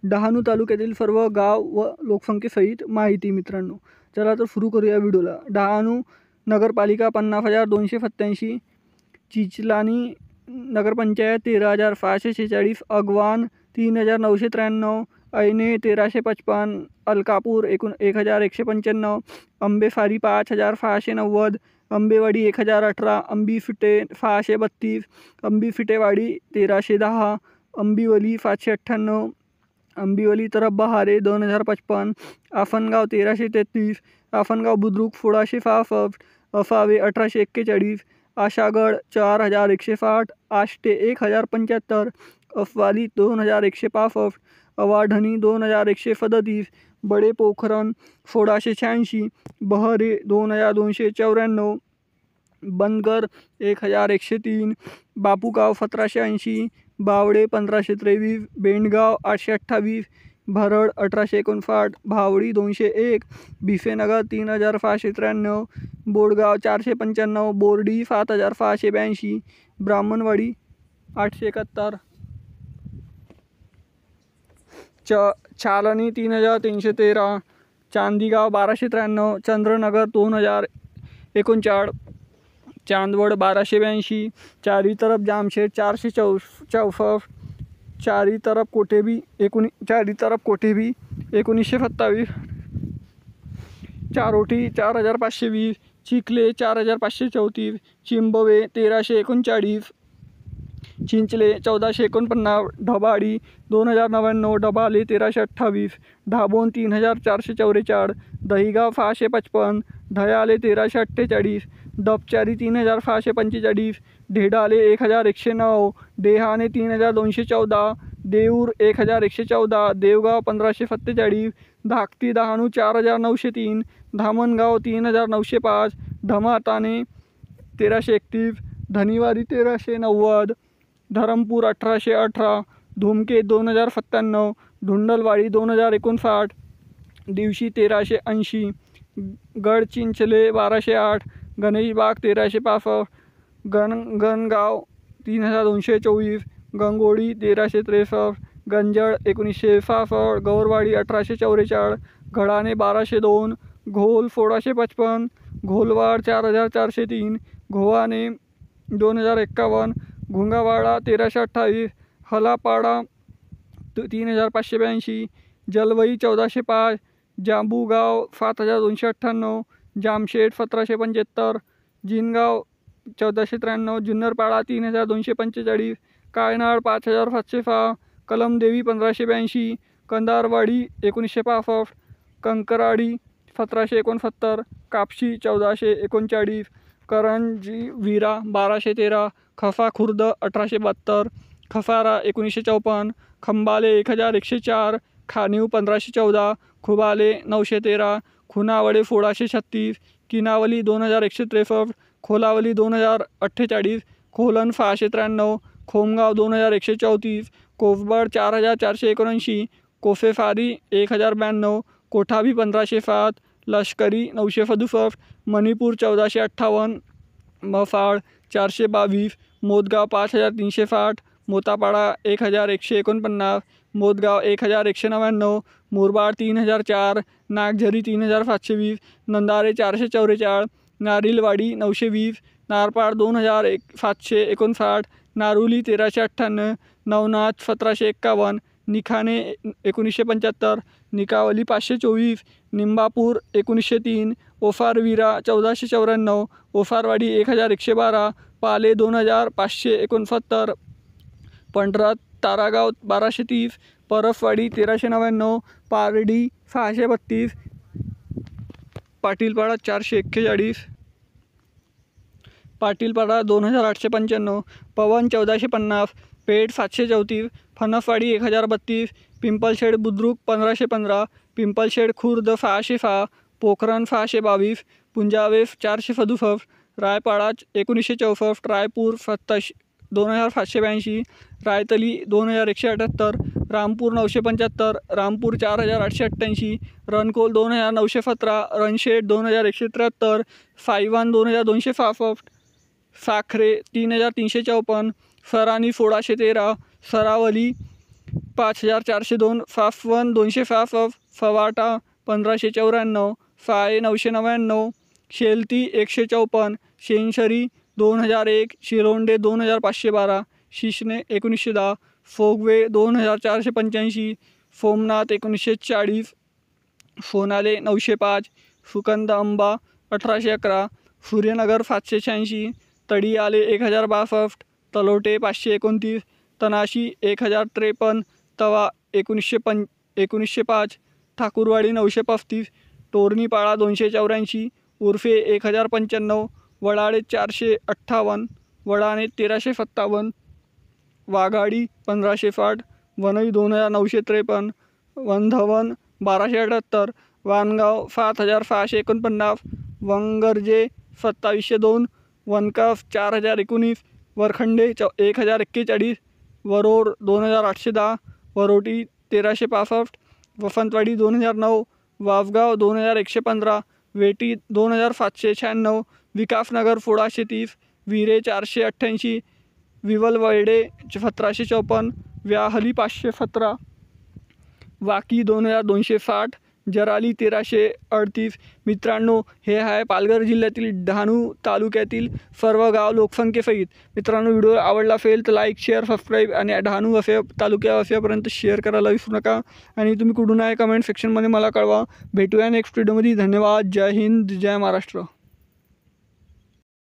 डहाणू तालुक्यातील सर्व गाव व लोकसंख्येसहित माहिती मित्रांनो. चला तर सुरू करूया व्हिडिओला. डहाणू नगरपालिका 50,287, चिचलानी नगरपंचायत 13,646, अगवान 3,993, ऐने 1,355, अलकापूर 1,195, आंबेफारी 5,690, आंबेवाडी 1,018, आंबीफिटे 632, आंबीफिटेवाडी 1,310, आंबिवली 598, आंबिवली तरफ बहारे 2,055, आफनगाव 1,333, आफनगाव बुद्रुक 1,666, अफावे 1,841, आशागड 4,160, आष्टे 1,075, अफवाली 2,165, अवाढणी 2,137, बडे पोखरण 1,686, बहरे 2,294, बनगर 1,103, बापूगाव 1,780, बावडे 1,523, बेंडगाव 828, भरड 1,859, भावडी 201, भिसेनगर 3,693, बोडगाव 495, बोर्डी 7,682, ब्राह्मणवाडी 871, छालनी 3,313, चांदीगाव 1,293, चंद्रनगर 2,039, चांदवड 1,282, चारी तरफ जामशेद 464, चारी तरफ कोठेबी 1927, चारोटी 4,520, चिखले 4,534, चिंबवे 1,339, चिंचले 1,449, ढबाडी 2,099, डबाले 1,328, ढाबोन 3,444, दहिगाव 655, ढयाले 1,348, डबचारी 3,645, ढेडाले 1,109, डेहाणे 3,214, देऊर 1,114, देवगाव 1,547, धाकटी डहाणू 4,903, धामणगाव 3,905, धमाताणे 1,331, धनीवारी 1,390, धरमपूर 1,818, धुमके 2,097, धुंडलवाडी 2,059, दिवशी 1,380, गडचिंचले 1,208, गणेशबाग 1,365, गणगाव 3,224, गंगोळी 1,363, गंजड 1,966, गौरवाडी 1,844, घडाणे 1,202, घोल 1,655, घोलवाड 4,403, घोवाणे 2,051, घुंगावाडा 1,328, हलापाडा 3,582, जलवई 1,405, जांबुगाव 7,298, जामशेद 1,775, जिनगाव 1,493, जुन्नरपाडा 3,245, कायनाड 5,706, कलमदेवी 1,582, कंदारवाडी 1,965, कंकराडी 1,769, कापशी 1,439, करंजी विरा 1,213, खफा खुर्द 1,872, खफारा 1,954, खंबाले 1,104, खानीव 1,514, खुबाले 913, खुनावडे 1,636, किनावली 2,163, खोलावली 2,048, खोलन 693, खोमगाव 2,134, कोसबड 4,479, कोफेफारी 1,092, कोठावी 1,507, लष्करी 967, मणिपूर 1,458, मफाळ 422, मोदगाव 5,360, मोतापाडा 1,149, मोदगाव 1,199, मुरबाड 3,004, नागझरी 3,720, नंदारे 444, नारिलवाडी 920, नारपाड 2,759, नारुली 1,398, नवनाथ 1,751, निखाणे 1,975, निकावली 524, निंबापूर 1,903, ओफारविरा 1,494, ओफारवाडी 1,112, पाले 2,569, पंढरा तारागाव 1,230, परफवाडी 1,399, पारडी 632, पाटीलपाडा 441, पाटीलपाडा 2,895, पवन 1,450, पेठ 734, फणसवाडी 1,032, पिंपलशेड बुद्रुक 1,515, पिंपलशेड खुर्द 606, पोखरण 622, पुंजावे 467, रायपाडा 1,964, रायपूर 2,782, रायतली 2,178, रामपूर 975, रामपूर 4,888, रणकोल 2,917, रणशेड 2,173, साईवान 2,265, साखरे 3,354, सरानी 1,613, सरावली 5402 फाफवन 200 फाफ फवाटा 1594 फाय 999 शेलती 154 शेनशरी 2001 शिरोंडे 2512 शिशने 1910 फोगवे 2485 फोमनाथ 1940 फोनाले 905 फुकंद अंबा 1811 सूर्यनगर 786 तडीआले 1062 तलोटे 529 तनाशी 1053 तवा 1905 ठाकूरवाडी 935 तोरणीपाळा 284 उर्फे 1095 वडाळे 458 वडाणे 1357 वाघाडी 1560 वनई 2953 वंधवन 1278 वानगाव 7649 वंगर्जे 2702 वनकाफ 4019 वरखंडे 1041 वरोड 2810 वरोटी 1365 वसंतवाडी 2009 वावगाव 2115 वेटी 2796 विकासनगर 1630 विरे 488 विवलवडे 1754 व्याहली 517 वाकी 2260 जराली 1338 मित्रांनो हे आहे पालघर जिल्ह्यातील डहाणू तालुक्यातील सर्व गाव लोकसंख्येसहित। मित्रांनो व्हिडिओ आवडला असेल तर लाईक शेअर सबस्क्राईब आणि डहाणू तालुक्यापर्यंत शेअर करायला विसरू नका आणि तुम्ही कुठून आहे कमेंट सेक्शनमध्ये मला कळवा। भेटूया नेक्स्ट व्हिडिओमध्ये। धन्यवाद। जय हिंद जय महाराष्ट्र।